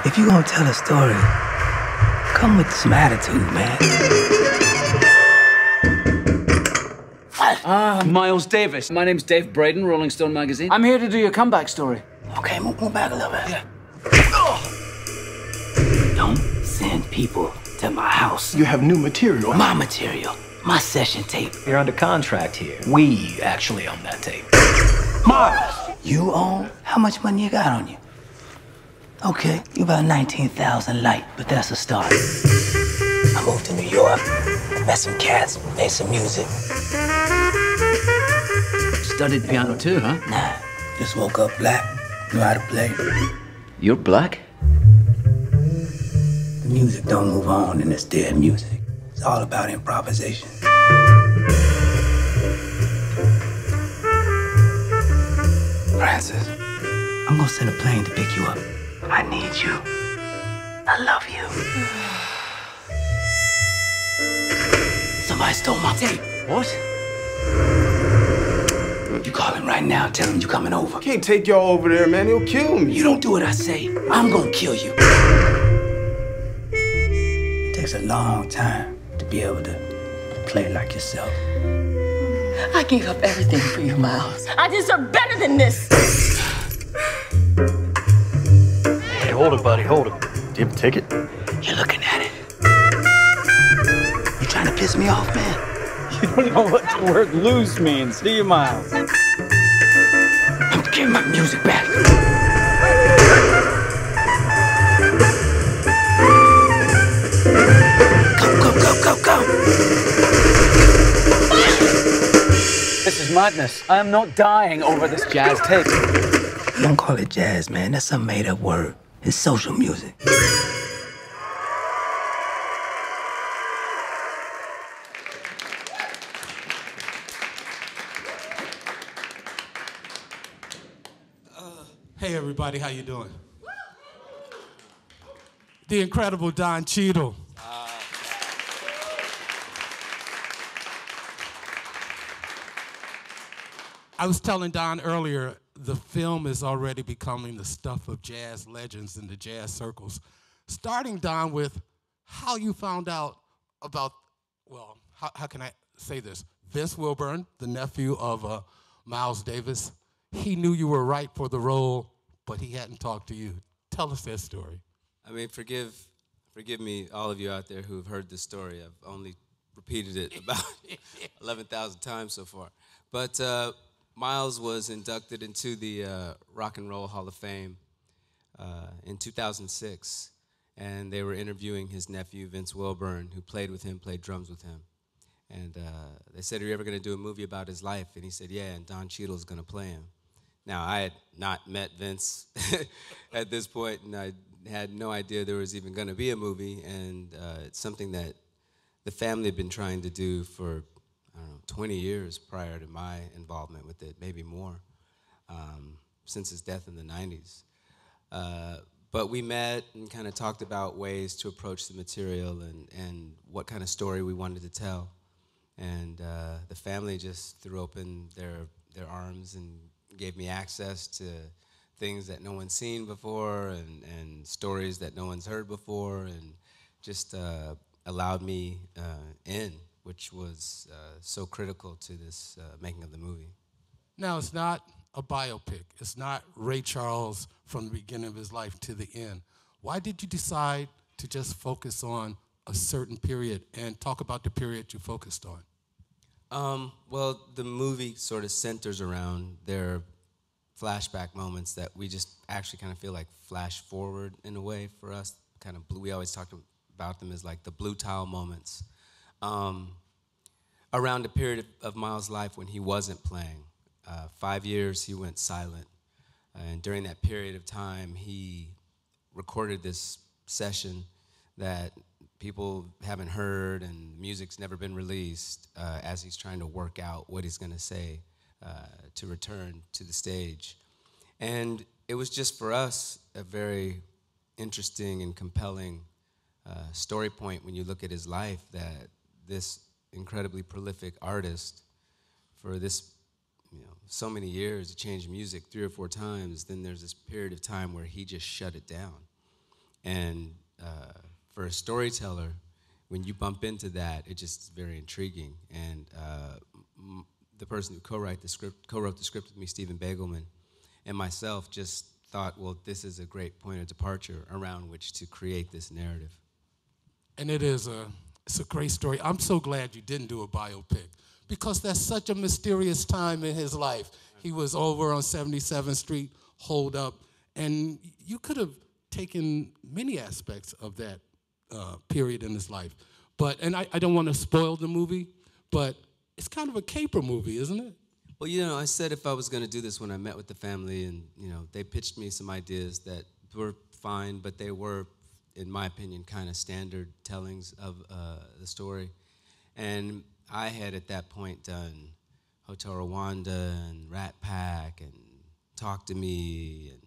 If you gonna tell a story, come with some attitude, man. Miles Davis. My name's Dave Braden, Rolling Stone magazine. I'm here to do your comeback story. Okay, move back a little bit. Yeah. Don't send people to my house. You have new material. My material. My session tape. You're under contract here. We actually own that tape. Miles! You own? How much money you got on you? Okay, you about 19,000 light, but that's a start. I moved to New York, met some cats, made some music. Studied piano too, huh? Nah, just woke up black, knew how to play. You're black? The music don't move on and it's dead music. It's all about improvisation. Francis, I'm gonna send a plane to pick you up. I need you. I love you. Somebody stole my tape. What? You call him right now, tell him you coming over. Can't take y'all over there, man. He'll kill me. You don't do what I say, I'm gonna kill you. It takes a long time to be able to play like yourself. I gave up everything for you, Miles. I deserve better than this. Hey, hold it, buddy, hold it. Do you have a ticket? You're looking at it. You trying to piss me off, man? You don't know what the word lose means, do you, Miles? I'm getting my music back. Go. This is madness. I am not dying over this jazz tape. Don't call it jazz, man. That's some made-up word. It's social music. Hey everybody, how you doing? The incredible Don Cheadle. I was telling Don earlier, the film is already becoming the stuff of jazz legends in the jazz circles. Starting, Don, with how you found out about, well, how can I say this? Vince Wilburn, the nephew of Miles Davis, he knew you were right for the role, but he hadn't talked to you. Tell us that story. I mean, forgive me, all of you out there who have heard this story. I've only repeated it about 11,000 times so far. But Miles was inducted into the Rock and Roll Hall of Fame in 2006, and they were interviewing his nephew, Vince Wilburn, who played with him, played drums with him. And they said, are you ever going to do a movie about his life? And he said, yeah, and Don Cheadle's going to play him. Now, I had not met Vince at this point, and I had no idea there was even going to be a movie, and it's something that the family had been trying to do for, I don't know, 20 years prior to my involvement with it, maybe more, since his death in the 90s. But we met and kind of talked about ways to approach the material and what kind of story we wanted to tell. And the family just threw open their arms and gave me access to things that no one's seen before and stories that no one's heard before, and just allowed me in, which was so critical to this making of the movie. Now, it's not a biopic. It's not Ray Charles from the beginning of his life to the end. Why did you decide to just focus on a certain period and talk about the period you focused on? Well, the movie sort of centers around their flashback moments that we just actually kind of feel like flash forward in a way for us. Kind of we always talk about them as like the blue tile moments. Around a period of Miles' life when he wasn't playing. 5 years he went silent. And during that period of time, he recorded this session that people haven't heard and music's never been released as he's trying to work out what he's going to say to return to the stage. And it was just for us a very interesting and compelling story point when you look at his life, that this incredibly prolific artist for this, so many years, he changed music 3 or 4 times, then there's this period of time where he just shut it down. And for a storyteller, when you bump into that, it just is very intriguing. And the person who co-wrote the script with me, Stephen Bagelman, and myself just thought, well, this is a great point of departure around which to create this narrative. And it's a great story. I'm so glad you didn't do a biopic, because that's such a mysterious time in his life. He was over on 77th Street, holed up, and you could have taken many aspects of that period in his life. And I don't want to spoil the movie, but it's kind of a caper movie, isn't it? Well, you know, I said if I was going to do this when I met with the family, and, you know, they pitched me some ideas that were fine, but they were, in my opinion, kind of standard tellings of the story. And I had, at that point, done Hotel Rwanda and Rat Pack and Talk to Me and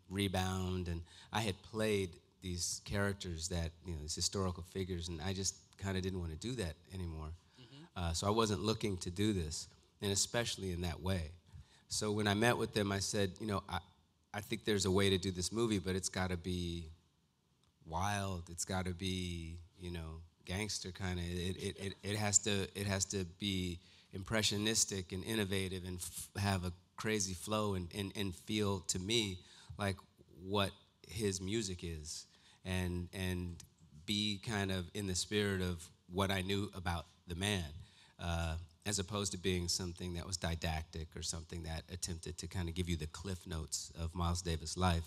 Rebound, and I had played these characters that, you know, these historical figures, and I just kind of didn't want to do that anymore. So I wasn't looking to do this, and especially in that way. So when I met with them, I said, you know, I think there's a way to do this movie, but it's got to be wild. It's got to be, you know, gangster kind of. It has to be impressionistic and innovative and have a crazy flow and feel to me like what his music is, and be kind of in the spirit of what I knew about the man. As opposed to being something that was didactic or something that attempted to kind of give you the cliff notes of Miles Davis' life.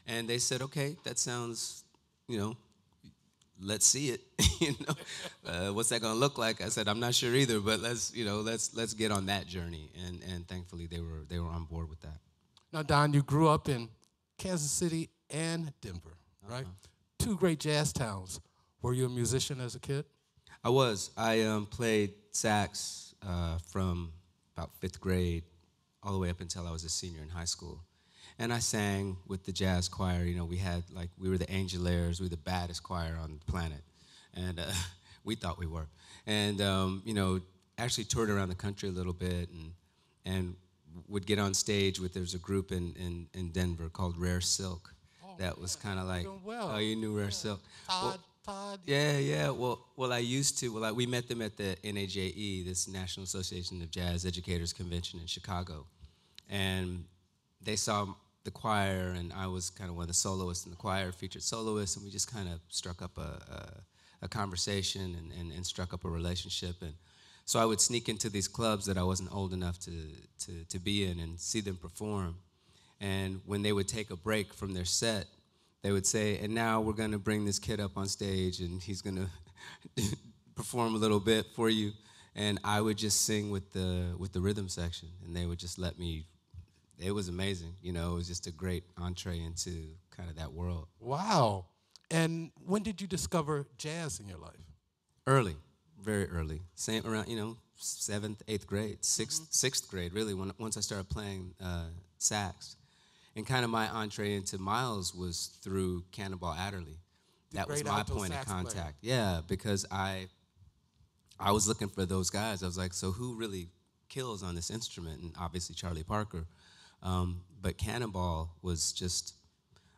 And they said, okay, that sounds, you know, let's see it. You know, what's that going to look like? I said, I'm not sure either, but let's get on that journey. And thankfully they were on board with that. Now, Don, you grew up in Kansas City and Denver, right? Two great jazz towns. Were you a musician as a kid? I was. I played sax from about 5th grade all the way up until I was a senior in high school. And I sang with the jazz choir. You know, we were the Angelaires. We were the baddest choir on the planet. And we thought we were. And, you know, actually toured around the country a little bit and would get on stage with, there's a group in Denver called Rare Silk. That was kind of like, oh, you knew Rare Silk. Todd. Yeah. Well, I used to. Well, we met them at the NAJE, this National Association of Jazz Educators Convention in Chicago, and they saw the choir, and I was kind of one of the soloists in the choir, featured soloists, and we just kind of struck up a conversation and struck up a relationship. And so I would sneak into these clubs that I wasn't old enough to be in and see them perform. And when they would take a break from their set, they would say, and now we're going to bring this kid up on stage, and he's going to perform a little bit for you. And I would just sing with the rhythm section, and they would just let me. It was amazing. You know, it was just a great entree into kind of that world. Wow. And when did you discover jazz in your life? Early, very early. Same around, you know, 7th, 8th grade, 6th grade, really, once I started playing sax. And kind of my entree into Miles was through Cannonball Adderley. That was my point of contact. Yeah, because I was looking for those guys. I was like, so who really kills on this instrument? And obviously Charlie Parker. But Cannonball was just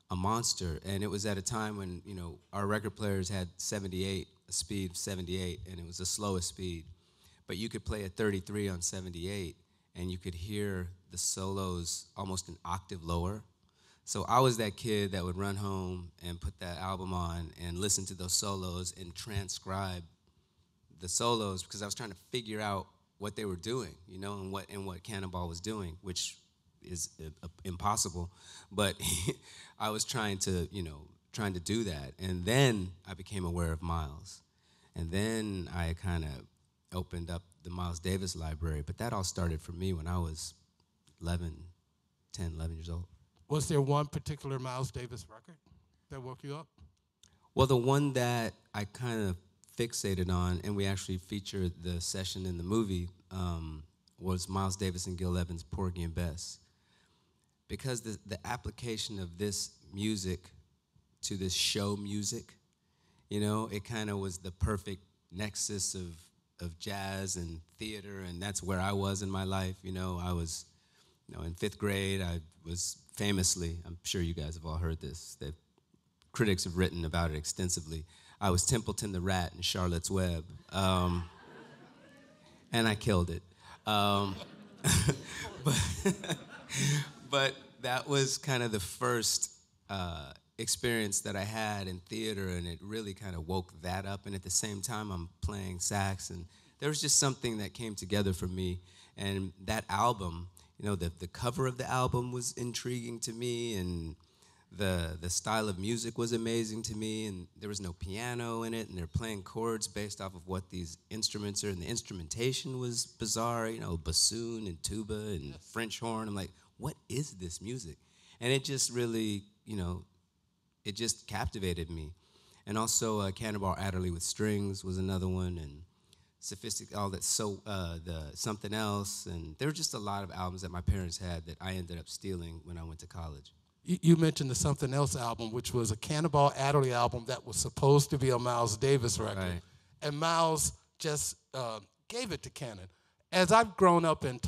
a monster. And it was at a time when, you know, our record players had 78, a speed of 78, and it was the slowest speed. But you could play a 33 on 78, and you could hear the solos almost an octave lower. So I was that kid that would run home and put that album on and listen to those solos and transcribe the solos, because I was trying to figure out what they were doing, you know, and what Cannonball was doing, which is impossible. But I was trying to do that. And then I became aware of Miles. And then I kind of opened up the Miles Davis library. But that all started for me when I was 11 years old. Was there one particular Miles Davis record that woke you up? Well, the one that I kind of fixated on, and we actually featured the session in the movie, was Miles Davis and Gil Evans' Porgy and Bess. Because the application of this music to this show music, you know, it kind of was the perfect nexus of jazz and theater, and that's where I was in my life. You know, I was, you know, in 5th grade, I was famously, I'm sure you guys have all heard this, that critics have written about it extensively. I was Templeton the Rat in Charlotte's Web, and I killed it. But that was kind of the first experience that I had in theater, and it really kind of woke that up. And at the same time, I'm playing sax, and there was just something that came together for me. And that album, you know, the cover of the album was intriguing to me, and the style of music was amazing to me, and there was no piano in it, and they're playing chords based off of what these instruments are, and the instrumentation was bizarre, you know, bassoon and tuba and French horn. I'm like, what is this music? And it just really, you know, it just captivated me. And also Cannonball Adderley with Strings was another one, and all that, so the Something Else, and there were just a lot of albums that my parents had that I ended up stealing when I went to college. You mentioned the Something Else album, which was a Cannonball Adderley album that was supposed to be a Miles Davis record. Right. And Miles just gave it to Cannon. As I've grown up and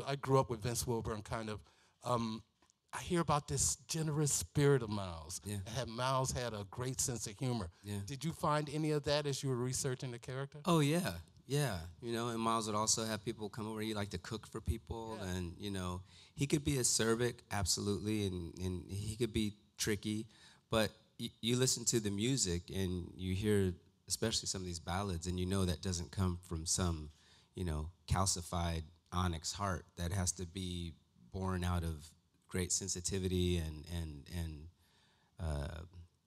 I grew up with Vince Wilburn, kind of, I hear about this generous spirit of Miles. Yeah. Miles had a great sense of humor. Yeah. Did you find any of that as you were researching the character? Oh, yeah. Yeah, you know, and Miles would also have people come over. He liked to cook for people, yeah. And, you know, he could be acerbic, absolutely, and he could be tricky, but you listen to the music and you hear, especially some of these ballads, and you know that doesn't come from some, you know, calcified onyx heart. That has to be born out of great sensitivity and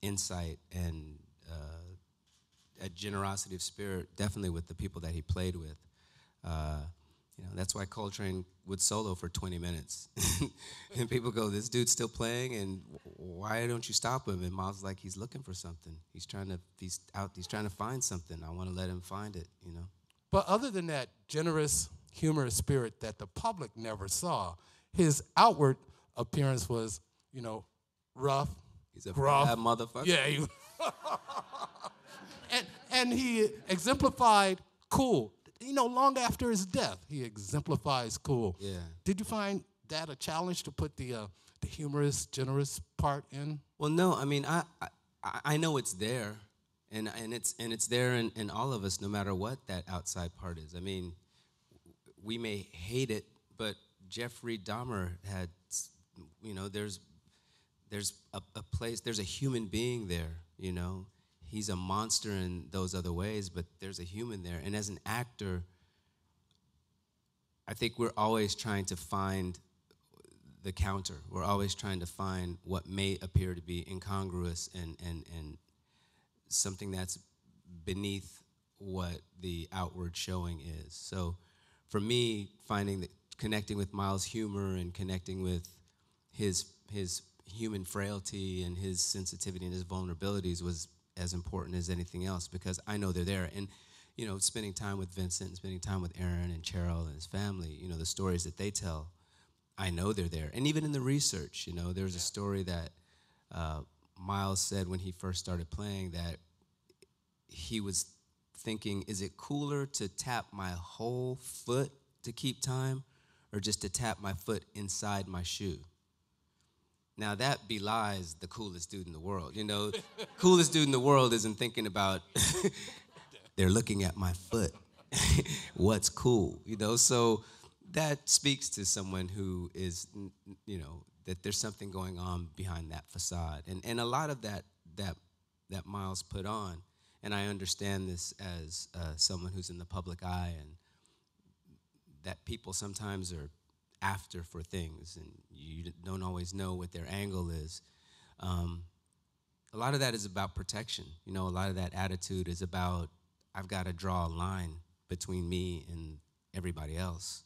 insight and a generosity of spirit, definitely with the people that he played with. You know, that's why Coltrane would solo for 20 minutes. And people go, this dude's still playing, and why don't you stop him? And Miles is like, he's looking for something. He's trying to find something. I want to let him find it, you know. But other than that generous, humorous spirit that the public never saw, his outward appearance was, you know, rough, he's a gruff. Bad motherfucker. Yeah. And he exemplified cool. You know, long after his death, he exemplifies cool. Yeah. Did you find that a challenge to put the humorous, generous part in? Well, no. I mean, I know it's there, and it's there in all of us, no matter what that outside part is. I mean, we may hate it, but Jeffrey Dahmer had, you know, there's a place, there's a human being there, you know. He's a monster in those other ways, but there's a human there. And as an actor, I think we're always trying to find the counter. We're always trying to find what may appear to be incongruous and something that's beneath what the outward showing is. So for me, connecting with Miles' humor and connecting with his human frailty and his sensitivity and his vulnerabilities was as important as anything else, because I know they're there. And, you know, spending time with Vincent and spending time with Aaron and Cheryl and his family, you know, the stories that they tell, I know they're there. And even in the research, you know, there's a story that Miles said when he first started playing, that he was thinking, is it cooler to tap my whole foot to keep time, or just to tap my foot inside my shoe? Now that belies the coolest dude in the world. You know, coolest dude in the world isn't thinking about, they're looking at my foot. What's cool, you know? So that speaks to someone who is, you know, that there's something going on behind that facade. And a lot of that Miles put on, and I understand this as someone who's in the public eye, and that people sometimes are after for things, and you don't always know what their angle is. A lot of that is about protection. You know, a lot of that attitude is about, I've got to draw a line between me and everybody else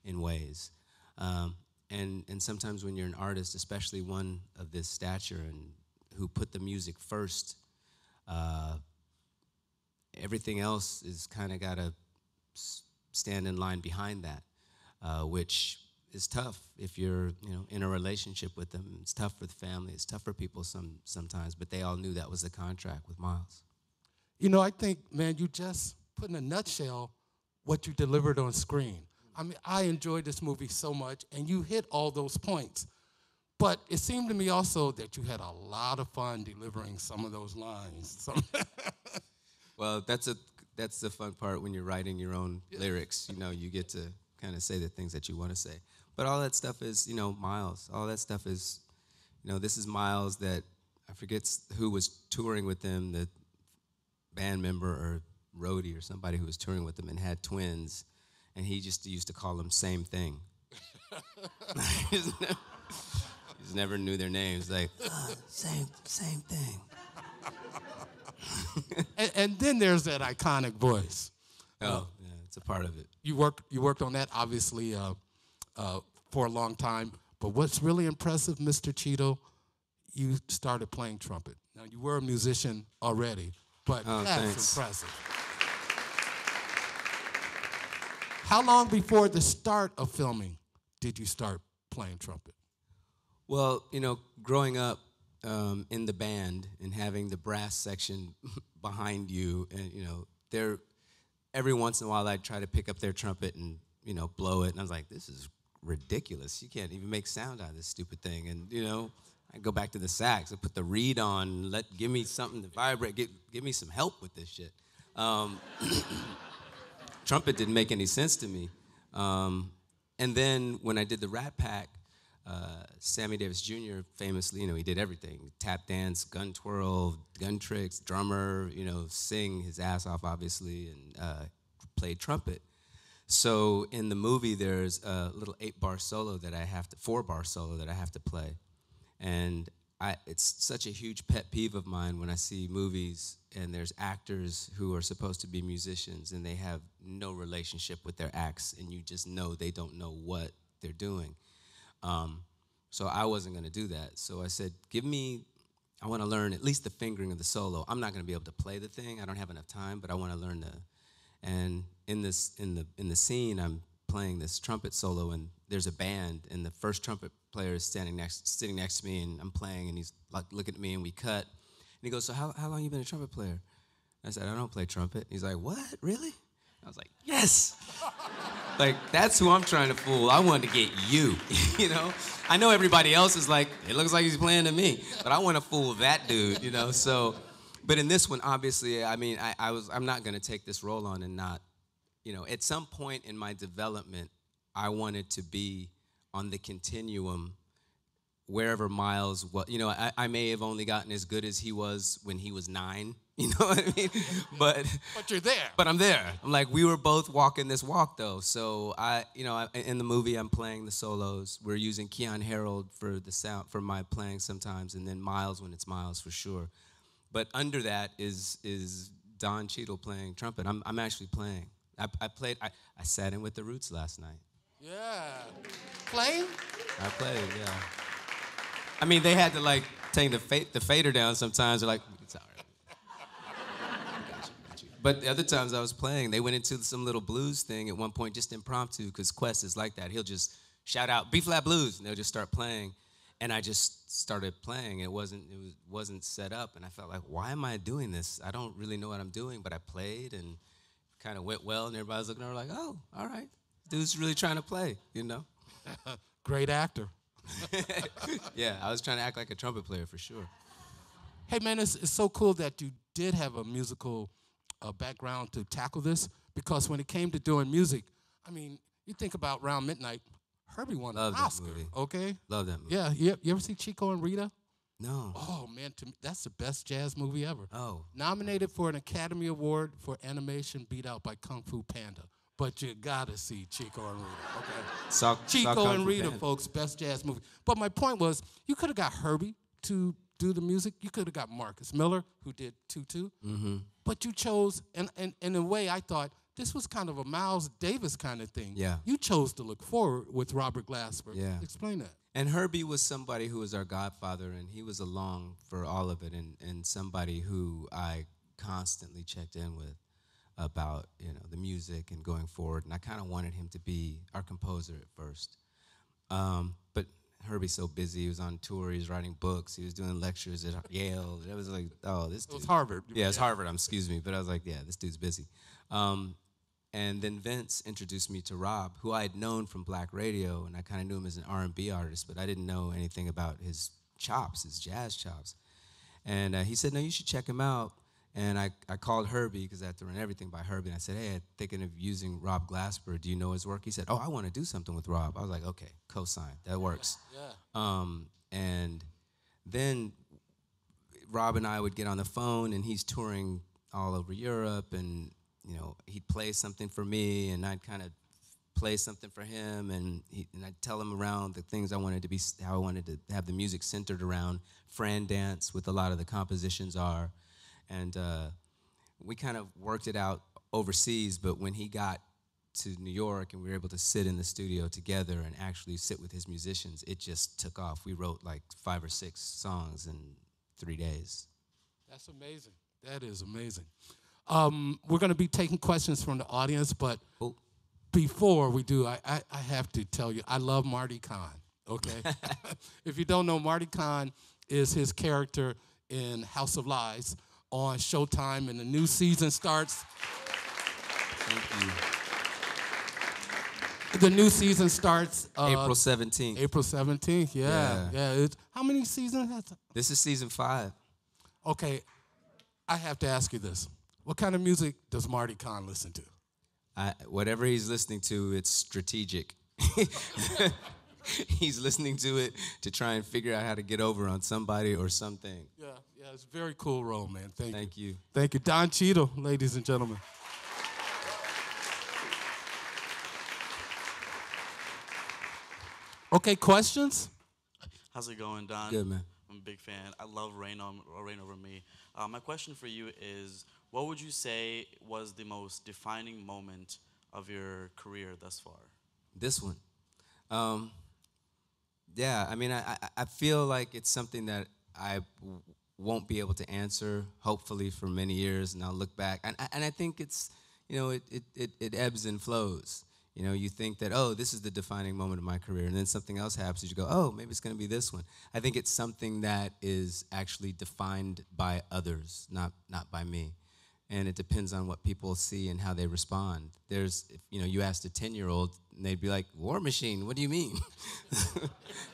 in ways. And sometimes when you're an artist, especially one of this stature and who put the music first, everything else is kind of got to stand in line behind that, which is tough if you're, you know, in a relationship with them. It's tough for the family. It's tough for people sometimes, but they all knew that was the contract with Miles. You know, I think, man, you just put in a nutshell what you delivered on screen. I mean, I enjoyed this movie so much, and you hit all those points. But it seemed to me also that you had a lot of fun delivering some of those lines. Well, that's the fun part when you're writing your own lyrics. You know, you get to kind of say the things that you want to say. But all that stuff is, you know, Miles. All that stuff is, you know, this is Miles that, I forget who was touring with them, the band member or roadie or somebody who was touring with them and had twins, and he just used to call them same thing. He just never knew their names. Like, same thing. and then there's that iconic voice. Oh, yeah, it's a part of it. You worked on that, obviously, for a long time. But what's really impressive, Mr. Cheadle, you started playing trumpet. Now, you were a musician already, but that's impressive. How long before the start of filming did you start playing trumpet? Well, you know, growing up in the band and having the brass section behind you, and, you know, every once in a while I'd try to pick up their trumpet and, you know, blow it. And I was like, this is ridiculous. You can't even make sound out of this stupid thing. And, you know, I go back to the sax. I put the reed on. Give me something to vibrate. Give me some help with this shit. Trumpet didn't make any sense to me. And then when I did the Rat Pack, Sammy Davis Jr. famously, you know, he did everything. Tap dance, gun twirl, gun tricks, drummer, you know, sing his ass off, obviously, and played trumpet. So in the movie, there's a little 4-bar solo that I have to play. And it's such a huge pet peeve of mine when I see movies and there's actors who are supposed to be musicians and they have no relationship with their acts, and you just know they don't know what they're doing. So I wasn't going to do that. So I said, I want to learn at least the fingering of the solo. I'm not going to be able to play the thing. I don't have enough time, but I want to learn and in the scene, I'm playing this trumpet solo, and there's a band, and the first trumpet player is sitting next to me, and I'm playing, and he's like looking at me, and we cut. And he goes, so how long you been a trumpet player? I said, I don't play trumpet. He's like, what, really? I was like, yes. Like, that's who I'm trying to fool. I wanted to get you, you know? I know everybody else is like, it looks like he's playing to me, but I want to fool that dude, you know? So, but in this one, obviously, I mean, I'm not going to take this role on and not, you know, at some point in my development, I wanted to be on the continuum wherever Miles was. You know, I may have only gotten as good as he was when he was 9. You know what I mean? But you're there. But I'm there. I'm like, we were both walking this walk, though. So in the movie, I'm playing the solos. We're using Kaan Harold for the sound for my playing sometimes, and then Miles when it's Miles for sure. But under that is Don Cheadle playing trumpet. I'm actually playing. I sat in with the Roots last night. Yeah. Playing? I played, yeah. I mean, they had to like take the fader down sometimes. They're like, it's all right. Got you. But the other times I was playing, they went into some little blues thing at one point, just impromptu, because Quest is like that. He'll just shout out B-flat blues, and they'll just start playing. And I just started playing. It wasn't set up, and I felt like, why am I doing this? I don't really know what I'm doing, but I played and kind of went well, and everybody's looking over like, oh, all right. Dude's really trying to play, you know? Great actor. Yeah, I was trying to act like a trumpet player for sure. Hey, man, it's so cool that you did have a musical background to tackle this, because when it came to doing music, I mean, you think about Round Midnight, Herbie won an Oscar, okay? Love that movie. Yeah, you ever see Chico and Rita? No. Oh, man, to me, that's the best jazz movie ever. Oh. Nominated for an Academy Award for animation, beat out by Kung Fu Panda. But you gotta see Chico and Rita, okay? Chico and Rita, folks, best jazz movie. But my point was, you could have got Herbie to do the music. You could have got Marcus Miller, who did Tutu. Mm-hmm. But you chose, and in a way, I thought this was kind of a Miles Davis kind of thing. Yeah. You chose to look forward with Robert Glasper. Yeah. Explain that. And Herbie was somebody who was our godfather, and he was along for all of it, and somebody who I constantly checked in with about, you know, the music and going forward. And I kind of wanted him to be our composer at first. But Herbie's so busy. He was on tour. He was writing books. He was doing lectures at Yale. It was like, oh, this dude. It was Harvard. Yeah, it's Harvard, excuse me. But I was like, yeah, this dude's busy. And then Vince introduced me to Rob, who I had known from black radio, and I kind of knew him as an R&B artist, but I didn't know anything about his chops, his jazz chops. And he said, no, you should check him out. And I called Herbie, because I had to run everything by Herbie, and I said, hey, I'm thinking of using Rob Glasper. Do you know his work? He said, oh, I want to do something with Rob. I was like, okay, co-sign, that works. Yeah. And then Rob and I would get on the phone, and he's touring all over Europe, and he'd play something for me, and I'd kind of play something for him, and I'd tell him around the things I wanted to be, how I wanted to have the music centered around Fran dance, with a lot of the compositions are, and we kind of worked it out overseas. But when he got to New York and we were able to sit in the studio together and actually sit with his musicians, it just took off. We wrote like 5 or 6 songs in 3 days. That's amazing. That is amazing. We're going to be taking questions from the audience, but before we do, I have to tell you, I love Marty Kaan, okay? If you don't know, Marty Kaan is his character in House of Lies on Showtime, and the new season starts. Thank you. The new season starts April 17th. April 17th, yeah. How many seasons? This is season 5. Okay, I have to ask you this. What kind of music does Marty Kaan listen to? Whatever he's listening to, it's strategic. He's listening to it to try and figure out how to get over on somebody or something. Yeah, it's a very cool role, man. Thank you. Thank you. Don Cheadle, ladies and gentlemen. Okay, questions? How's it going, Don? Good, man. I'm a big fan. I love Rain Over Me. My question for you is, what would you say was the most defining moment of your career thus far? This one. Yeah, I mean, I feel like it's something that I won't be able to answer, hopefully, for many years, and I'll look back. And I think it's, it ebbs and flows. You think that, oh, this is the defining moment of my career, and then something else happens, and you go, oh, maybe it's going to be this one. I think it's something that is actually defined by others, not by me. And it depends on what people see and how they respond. You asked a 10-year-old, and they'd be like, War Machine, what do you mean?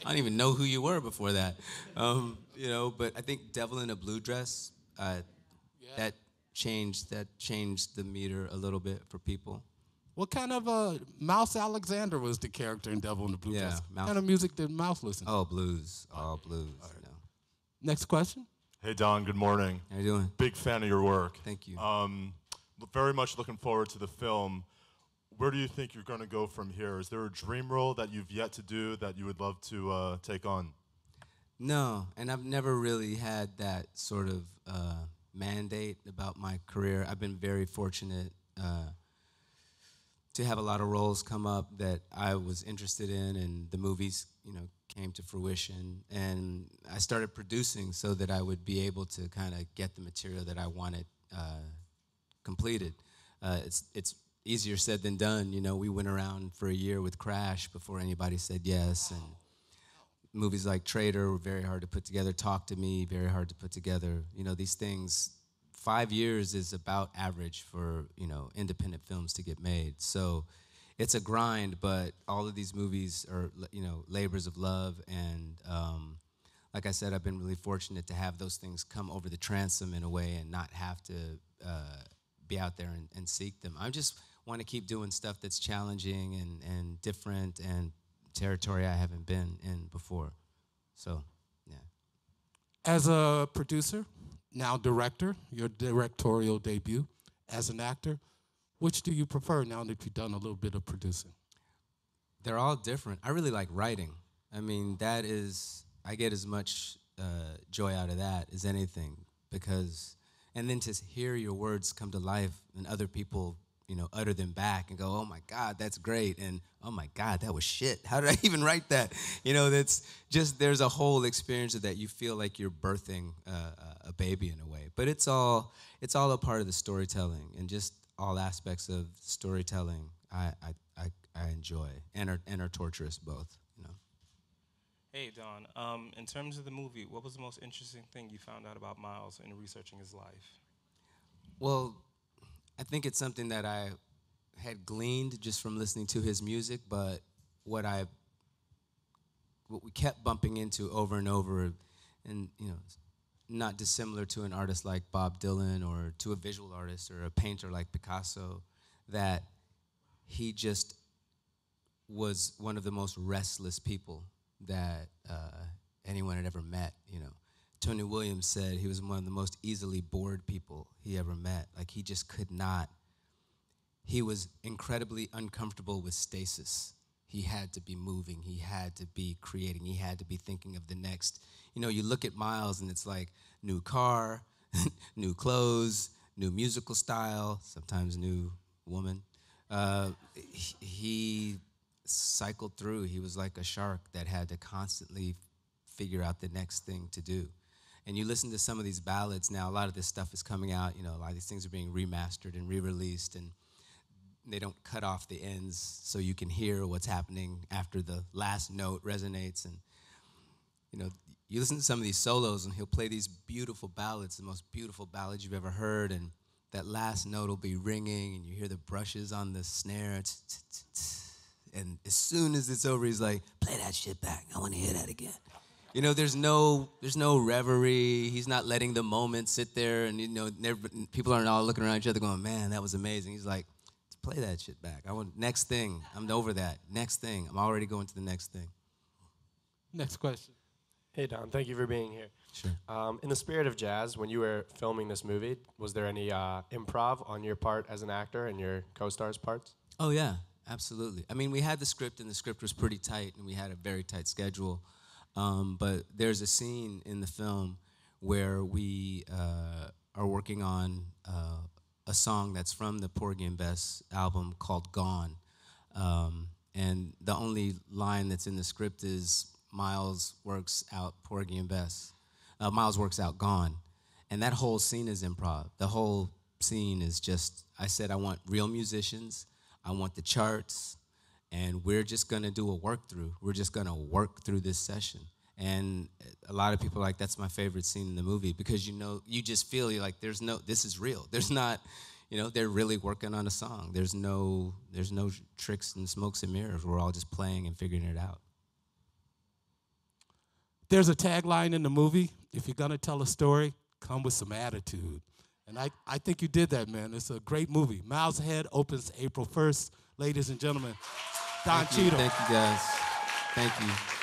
I don't even know who you were before that. But I think Devil in a Blue Dress, that changed the meter a little bit for people. What kind of Mouse Alexander was the character in Devil in the Blue Dress? What kind of music did Mouse listen to? Oh, blues, all blues. Right. Next question. Hey, Don, good morning. How you doing? Big fan of your work. Thank you. Very much looking forward to the film. Where do you think you're going to go from here? Is there a dream role that you've yet to do that you would love to take on? No, and I've never really had that sort of mandate about my career. I've been very fortunate to have a lot of roles come up that I was interested in, and the movies, came to fruition. And I started producing so that I would be able to kind of get the material that I wanted completed. It's easier said than done. We went around for a year with Crash before anybody said yes, and movies like Traitor were very hard to put together. Talk to Me, very hard to put together. These things. 5 years is about average for independent films to get made. So it's a grind, but all of these movies are labors of love. And like I said, I've been really fortunate to have those things come over the transom in a way and not have to be out there and seek them. I just want to keep doing stuff that's challenging and different and territory I haven't been in before. So, yeah. As a producer, now director, your directorial debut as an actor, which do you prefer now that you've done a little bit of producing? They're all different. I really like writing. I mean, I get as much joy out of that as anything, and then to hear your words come to life and other people, utter them back and go, oh my God, that's great, and oh my God, that was shit. How did I even write that? That's just, there's a whole experience of that. You feel like you're birthing a baby in a way, but it's all a part of the storytelling, and just all aspects of storytelling I enjoy and are torturous both. Hey, Don. In terms of the movie, what was the most interesting thing you found out about Miles in researching his life? Well, I think it's something that I had gleaned just from listening to his music, but what we kept bumping into over and over, and not dissimilar to an artist like Bob Dylan or to a visual artist or a painter like Picasso, that he just was one of the most restless people that anyone had ever met. Tony Williams said he was one of the most easily bored people he ever met. Like, he just could not. He was incredibly uncomfortable with stasis. He had to be moving. He had to be creating. He had to be thinking of the next. You look at Miles and it's like new car, new clothes, new musical style, sometimes new woman. He cycled through. He was like a shark that had to constantly figure out the next thing to do. And you listen to some of these ballads now, a lot of this stuff is coming out, a lot of these things are being remastered and re-released, and they don't cut off the ends so you can hear what's happening after the last note resonates. And, you listen to some of these solos and he'll play these beautiful ballads, the most beautiful ballads you've ever heard, and that last note will be ringing and you hear the brushes on the snare, and as soon as it's over, he's like, play that shit back, I want to hear that again. There's no reverie. He's not letting the moment sit there, and people aren't all looking around each other going, man, that was amazing. He's like, play that shit back. I want next thing. I'm over that. Next thing. I'm already going to the next thing. Next question. Hey, Don. Thank you for being here. Sure. In the spirit of jazz, when you were filming this movie, was there any improv on your part as an actor and your co-stars' parts? Oh, yeah, absolutely. I mean, we had the script, and the script was pretty tight, and we had a very tight schedule. But there's a scene in the film where we are working on a song that's from the Porgy and Bess album called Gone. And the only line that's in the script is Miles works out Porgy and Bess. Miles works out Gone. And that whole scene is improv. The whole scene is just, I said I want real musicians, I want the charts, and we're just gonna do a work through. We're just gonna work through this session. And a lot of people are like, that's my favorite scene in the movie, because you just feel you're like, this is real. There's not, they're really working on a song. There's no tricks and smokes and mirrors. We're all just playing and figuring it out. There's a tagline in the movie: if you're gonna tell a story, come with some attitude. And I think you did that, man. It's a great movie. Miles Ahead opens April 1st. Ladies and gentlemen, Don Cheadle. Thank you, guys. Thank you.